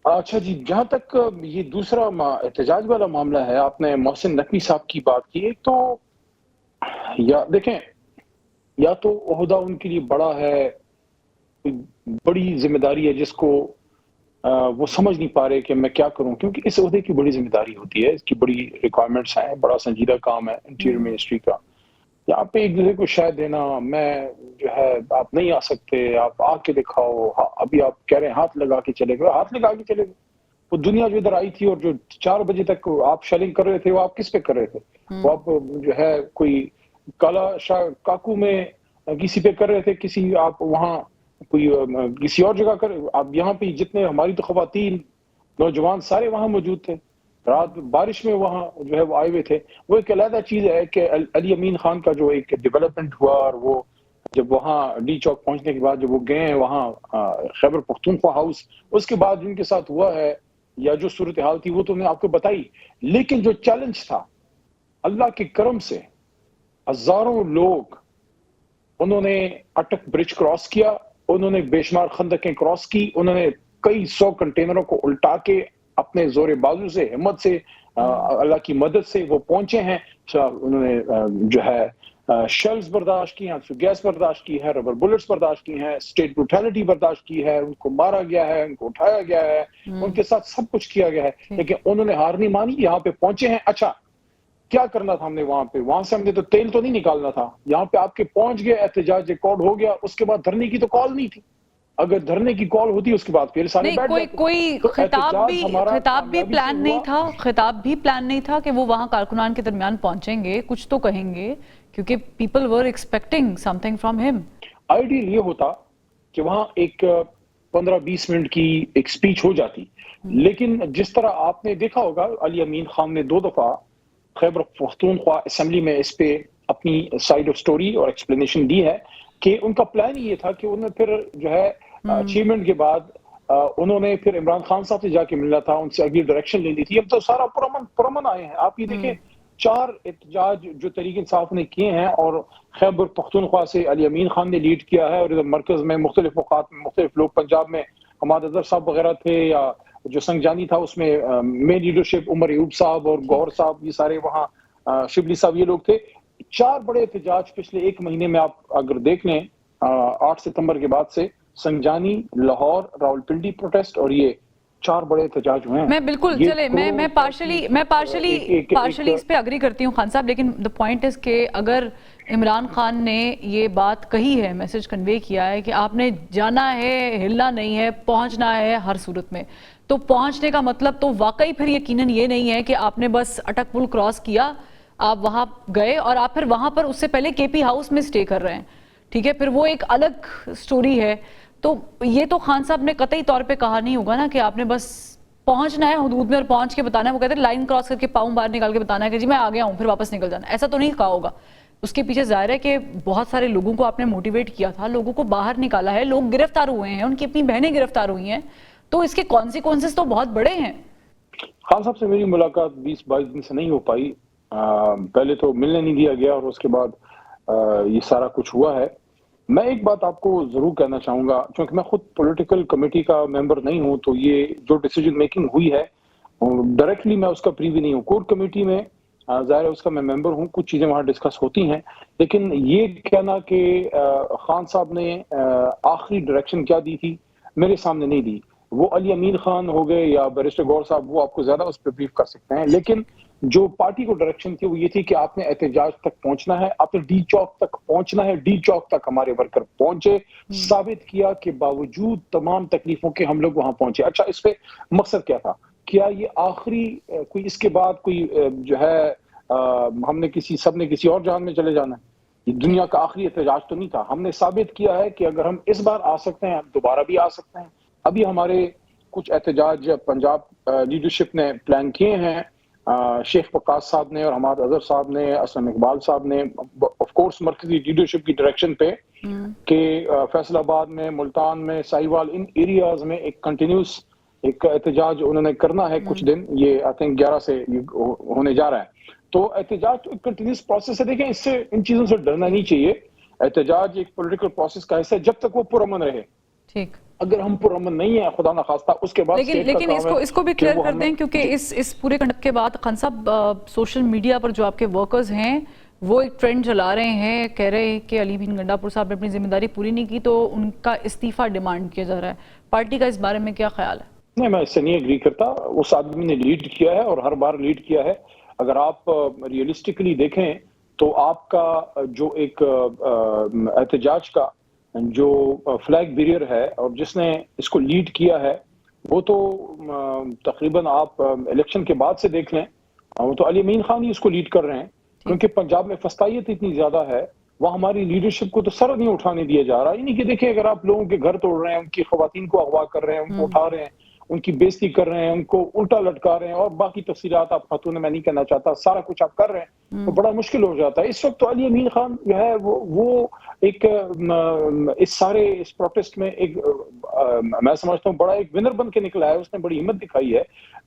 اچھا جی، جہاں تک یہ دوسرا احتجاج والا معاملہ ہے، آپ نے محسن نقوی صاحب کی بات کی، ایک تو یا دیکھیں، یا تو عہدہ ان کے لیے بڑا ہے، بڑی ذمہ داری ہے جس کو وہ سمجھ نہیں پا رہے کہ میں کیا کروں، کیونکہ اس عہدے کی بڑی ذمہ داری ہوتی ہے، اس کی بڑی ریکوائرمنٹس ہیں، بڑا سنجیدہ کام ہے انٹیریئر منسٹری کا. یہاں پہ ایک دوسرے کو شاید دینا، میں جو ہے آپ نہیں آ سکتے، آپ آ کے دکھاؤ، ابھی آپ کہہ رہے ہیں ہاتھ لگا کے چلے گئے، ہاتھ لگا کے چلے گئے. وہ دنیا جو ادھر آئی تھی اور جو 4 بجے تک آپ شیلنگ کر رہے تھے، وہ آپ کس پہ کر رہے تھے؟ وہ آپ جو ہے کوئی کالا شاہ کاکو میں کسی پہ کر رہے تھے، کسی آپ وہاں کوئی کسی اور جگہ کر، آپ یہاں پہ جتنے ہماری تو خواتین نوجوان سارے وہاں موجود تھے، رات بارش میں وہاں جو ہے وہ آئے ہوئے تھے. وہ ایک علیحدہ چیز ہے کہ علی امین خان کا جو ایک ڈیولپمنٹ ہوا، اور وہ جب وہاں ڈی چوک پہنچنے کے بعد جب وہ گئے ہیں وہاں خیبر پختونخوا ہاؤس، اس کے بعد جن کے ساتھ ہوا ہے یا جو صورتحال تھی وہ تو میں آپ کو بتائی. لیکن جو چیلنج تھا، اللہ کے کرم سے ہزاروں لوگ انہوں نے اٹک برج کراس کیا، انہوں نے بے شمار خندقیں کراس کی، انہوں نے کئی 100 کنٹینروں کو الٹا کے اپنے زور بازو سے، ہمت سے، اللہ کی مدد سے وہ پہنچے ہیں. انہوں نے جو ہے شیلز برداشت کی ہیں، گیس برداشت کی ہے، ربر بلٹس برداشت کی ہیں، اسٹیٹ بروٹیلٹی برداشت کی ہے، ان کو مارا گیا ہے، ان کو اٹھایا گیا ہے، ان کے ساتھ سب کچھ کیا گیا ہے، لیکن انہوں نے ہار نہیں مانی، یہاں پہ پہنچے ہیں. اچھا کیا کرنا تھا ہم نے وہاں سے ہم نے تو تیل تو نہیں نکالنا تھا، یہاں پہ آپ کے پہنچ گئے، احتجاج ریکارڈ ہو گیا، اس کے بعد دھرنے کی تو کال نہیں تھی. اگر دھرنے کی کال ہوتی اس کے بعد پھر سارے نہیں، بیٹھ جاتے. کوئی تو خطاب احتجاج ہمارا بھی کامیابی سے پلان نہیں ہوا. تھا، خطاب بھی پلان نہیں تھا کہ وہ وہاں کارکنان کے درمیان پہنچیں گے، کچھ تو کہیں گے، کیونکہ people were expecting some thing from ہم. آئیڈیل یہ ہوتا کہ وہاں ایک 15-20 منٹ کی ایک سپیچ ہو جاتی، لیکن جس طرح آپ نے دیکھا ہوگا علی امین خان نے 2 دفعہ خیبر پختونخوا اسمبلی میں اس پہ اپنی سائیڈ آف سٹوری اور ایکسپلینیشن دی ہے کہ ان کا پلان یہ تھا کہ انہوں نے پھر جو ہے اچیومنٹ کے بعد انہوں نے پھر عمران خان صاحب سے جا کے ملنا تھا، ان سے اگلی ڈائریکشن لینی تھی. اب تو سارا پرامن آئے ہیں. آپ یہ دیکھیں 4 احتجاج جو تحریک انصاف نے کیے ہیں، اور خیبر پختونخوا سے علی امین خان نے لیڈ کیا ہے، اور ادھر مرکز میں مختلف اوقات میں مختلف لوگ، پنجاب میں حماد اظہر صاحب وغیرہ تھے، یا جو سنگجانی تھا اس میں مین لیڈرشپ عمر ایوب صاحب اور گور صاحب، یہ سارے وہاں شبلی صاحب، یہ لوگ تھے. 4 بڑے احتجاج پچھلے 1 مہینے میں آپ اگر دیکھ لیں، 8 ستمبر کے بعد سے سنگجانی، لاہور، راولپنڈی پروٹیسٹ، اور یہ 4 بڑے احتجاج ہوئے ہیں. میں بالکل یہ چلے میں پارشلی اس پہ اگری کرتی ہوں خان صاحب، لیکن the point is کہ اگر عمران خان نے یہ بات کہی ہے، میسج کنوے کیا ہے کہ آپ نے جانا ہے، ہلنا نہیں ہے، پہنچنا ہے ہر صورت میں، تو پہنچنے کا مطلب تو واقعی پھر یقیناً یہ نہیں ہے کہ آپ نے بس اٹک پل کراس کیا، آپ وہاں گئے اور آپ پھر وہاں پر اس سے پہلے کے پی ہاؤس میں سٹے کر رہے ہیں. ٹھیک ہے، پھر وہ ایک الگ سٹوری ہے. تو یہ تو خان صاحب نے قطعی طور پہ کہا نہیں ہوگا نا کہ آپ نے بس پہنچنا ہے حدود میں اور پہنچ کے بتانا ہے. وہ کہتے ہیں لائن کراس کر کے پاؤں باہر نکال کے بتانا ہے کہ جی میں آ گیا ہوں، پھر واپس نکل جانا. ایسا تو نہیں کہا ہوگا. اس کے پیچھے ظاہر ہے کہ بہت سارے لوگوں کو آپ نے موٹیویٹ کیا تھا، لوگوں کو باہر نکالا ہے، لوگ گرفتار ہوئے ہیں، ان کی اپنی بہنیں گرفتار ہوئی ہیں، تو اس کے کانسیکوینسز تو بہت بڑے ہیں. خان صاحب سے میری ملاقات 20-22 دن سے نہیں ہو پائی. پہلے تو ملنے نہیں دیا گیا، اور اس کے بعد یہ سارا کچھ ہوا ہے. میں ایک بات آپ کو ضرور کہنا چاہوں گا، کیونکہ میں خود پولیٹیکل کمیٹی کا ممبر نہیں ہوں، تو یہ جو ڈیسیجن میکنگ ہوئی ہے ڈائریکٹلی میں اس کا پریوی نہیں ہوں. کور کمیٹی میں ظاہر ہے اس کا میں ممبر ہوں، کچھ چیزیں وہاں ڈسکس ہوتی ہیں، لیکن یہ کہنا کہ خان صاحب نے آخری ڈائریکشن کیا دی تھی میرے سامنے نہیں دی. وہ علی امین خان ہو گئے یا بیرسٹر گور صاحب، وہ آپ کو زیادہ اس پہ بریف کر سکتے ہیں. لیکن جو پارٹی کو ڈائریکشن تھی وہ یہ تھی کہ آپ نے احتجاج تک پہنچنا ہے، آپ نے ڈی چوک تک پہنچنا ہے. ڈی چوک تک ہمارے ورکر پہنچے، ثابت کیا کہ باوجود تمام تکلیفوں کے ہم لوگ وہاں پہنچے. اچھا اس پہ مقصد کیا تھا؟ کیا یہ آخری کوئی اس کے بعد کوئی جو ہے ہم نے سب نے کسی اور جہان میں چلے جانا ہے؟ یہ دنیا کا آخری احتجاج تو نہیں تھا. ہم نے ثابت کیا ہے کہ اگر ہم اس بار آ سکتے ہیں، ہم دوبارہ بھی آ سکتے ہیں. ابھی ہمارے کچھ احتجاج پنجاب لیڈرشپ نے پلان کیے ہیں، شیخ وقاص صاحب نے اور حماد اظہر صاحب نے، اسلم اقبال صاحب نے، آف کورس مرکزی لیڈرشپ کی ڈائریکشن پہ، کہ فیصل آباد میں، ملتان میں، ساہیوال، ان ایریاز میں ایک کنٹینیوس ایک احتجاج انہوں نے کرنا ہے کچھ دن. یہ آئی تھنک 11 سے ہونے جا رہا ہے. تو احتجاج تو ایک کنٹینیوس پروسیس ہے. دیکھیں اس سے ان چیزوں سے ڈرنا نہیں چاہیے. احتجاج ایک پولیٹیکل پروسیس کا حصہ ہے جب تک وہ پرامن رہے. ٹھیک اگر ہم پرامن نہیں ہیں خدا نخواستہ اس کے بعد لیکن اس کو بھی کلیئر کر دیں کیونکہ اس پورے کنڈکٹ کے بعد خان صاحب سوشل میڈیا پر جو آپ کے ورکرز ہیں وہ ایک ٹرینڈ چلا رہے ہیں، کہہ رہے ہیں کہ علی بن گنڈا پور صاحب نے اپنی ذمہ داری پوری نہیں کی تو ان کا استعفیٰ ڈیمانڈ کیا جا رہا ہے، پارٹی کا اس بارے میں کیا خیال ہے؟ نہیں، میں اس سے نہیں ایگری کرتا، اس آدمی نے لیڈ کیا ہے اور ہر بار لیڈ کیا ہے۔ اگر آپ ریئلسٹکلی دیکھیں تو آپ کا جو ایک احتجاج کا جو فلیگ بیریئر ہے اور جس نے اس کو لیڈ کیا ہے وہ تو تقریباً آپ الیکشن کے بعد سے دیکھ لیں، وہ تو علی امین خان ہی اس کو لیڈ کر رہے ہیں، کیونکہ پنجاب میں فسطائیت اتنی زیادہ ہے، وہ ہماری لیڈرشپ کو تو سر نہیں اٹھانے دیا جا رہا۔ یعنی کہ دیکھیں اگر آپ لوگوں کے گھر توڑ رہے ہیں، ان کی خواتین کو اغوا کر رہے ہیں، ان کو اٹھا رہے ہیں، ان کی بےزتی کر رہے ہیں، ان کو الٹا لٹکا رہے ہیں اور باقی تفصیلات آپ خاتون میں نہیں کرنا چاہتا، سارا کچھ آپ کر رہے ہیں تو بڑا مشکل ہو جاتا ہے۔ اس وقت تو علی امین خان جو ہے وہ ایک اس سارے اس پروٹیسٹ میں ایک میں سمجھتا ہوں بڑا ایک ونر بن کے نکلا ہے، اس نے بڑی ہمت دکھائی ہے۔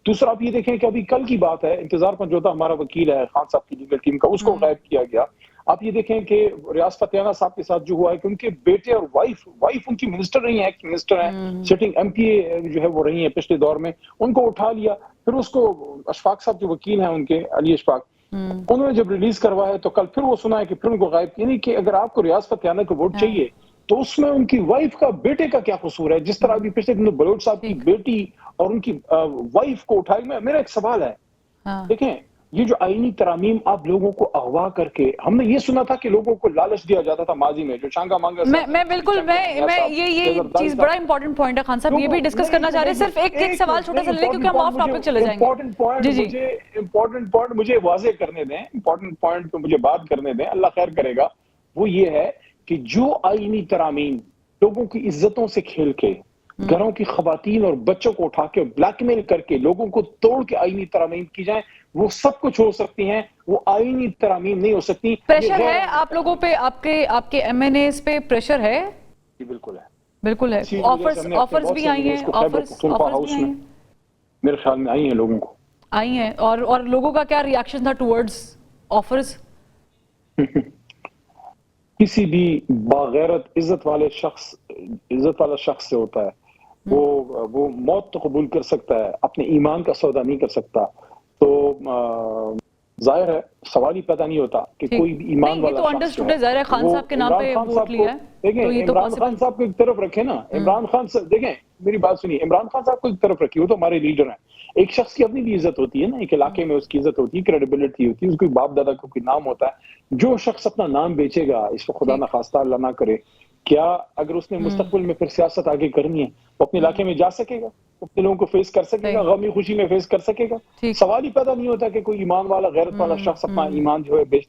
دوسرا آپ یہ دیکھیں کہ ابھی کل کی بات ہے، انتظار پنجوتا ہمارا وکیل ہے خان صاحب کی لیگل ٹیم کا، اس کو غائب کیا گیا۔ آپ یہ دیکھیں کہ ریاض فتح صاحب کے ساتھ جو ہوا ہے کہ ان کے بیٹے اور وائف ان کی منسٹر رہی ہیں، ایکس منسٹر ہیں، سٹنگ ایم پی اے جو ہے وہ رہی ہیں پچھلے دور میں، ان کو اٹھا لیا، پھر اس کو اشفاق صاحب جو وکیل ہیں ان کے علی اشفاق، انہوں نے جب ریلیز کروایا تو کل پھر وہ سنا ہے کہ پھر ان کو غائب کیا۔ یعنی کہ اگر آپ کو ریاض فتح کو ووٹ چاہیے تو اس میں ان کی وائف کا بیٹے کا کیا قصور ہے؟ جس طرح ابھی پچھلے دنوں بلوچ صاحب کی بیٹی اور ان کی وائف کو اٹھائی۔ میرا ایک سوال ہے، دیکھیں یہ جو آئینی ترامیم آپ لوگوں کو اغوا کر کے، ہم نے یہ سنا تھا کہ لوگوں کو لالچ دیا جاتا تھا ماضی میں، جو چانگا مانگا میں بالکل یہ چیز بڑا امپورٹنٹ پوائنٹ ہے خان صاحب، یہ بھی ڈسکس کرنا چاہ رہے ہیں، صرف ایک سوال چھوٹا سا لے لیں کیونکہ ہم آف ٹاپک چلے جائیں گے۔ امپورٹنٹ پوائنٹ مجھے واضح کرنے دیں، امپورٹنٹ پوائنٹ پہ مجھے بات کرنے دیں، اللہ خیر کرے گا۔ وہ یہ ہے کہ جو آئینی ترامیم لوگوں کی عزتوں سے کھیل کے، گھروں کی خواتین اور بچوں کو اٹھا کے بلیک میل کر کے لوگوں کو توڑ کے آئینی ترامیم کی جائیں، وہ سب کچھ ہو سکتی ہیں، وہ آئینی ترامیم نہیں ہو سکتی۔ پریشر ہے آپ لوگوں پہ، آپ کے ایم این ایز پہ پریشر ہے؟ جی بالکل ہے، بالکل ہے، آفرز بھی آئی ہیں، آفرز بھی آئی ہیں، میرے خیال میں آئی ہیں لوگوں کو، آئی ہیں، اور لوگوں کا کیا ریاکشن تھا ٹورڈز آفرز؟ کسی بھی باغیرت عزت والا شخص سے ہوتا ہے، وہ موت تو قبول کر سکتا ہے، اپنے ایمان کا سودا نہیں کر سکتا، تو ظاہر ہے سوال ہی پیدا نہیں ہوتا کہ کوئی بھی ایمان والا شخص جو ہے، ظاہر ہے خان صاحب کے نام پہ ووٹ لیا ہے، دیکھیں عمران خان صاحب کو ایک طرف رکھے نا، عمران خان صاحب دیکھیں میری بات سنیے، عمران خان صاحب کو ایک طرف رکھیے، وہ تو ہمارے لیڈر ہیں۔ ایک شخص کی اپنی بھی عزت ہوتی ہے نا، ایک علاقے میں اس کی عزت ہوتی ہے، کریڈیبلٹی ہوتی ہے، اس کو باپ دادا کو کوئی نام ہوتا ہے۔ جو شخص اپنا نام بیچے گا، اس کو خدا نخواستہ اللہ نہ کرے، کیا اگر اس نے مستقبل میں پھر سیاست آگے کرنی ہے وہ اپنے علاقے میں جا سکے گا؟ اپنے لوگوں کو فیس کر سکے گا؟ غمی خوشی میں فیس کر سکے گا؟ سوال ہی پیدا نہیں ہوتا کہ کوئی ایمان والا غیرت والا شخص اپنا ایمان جو ہے بیچ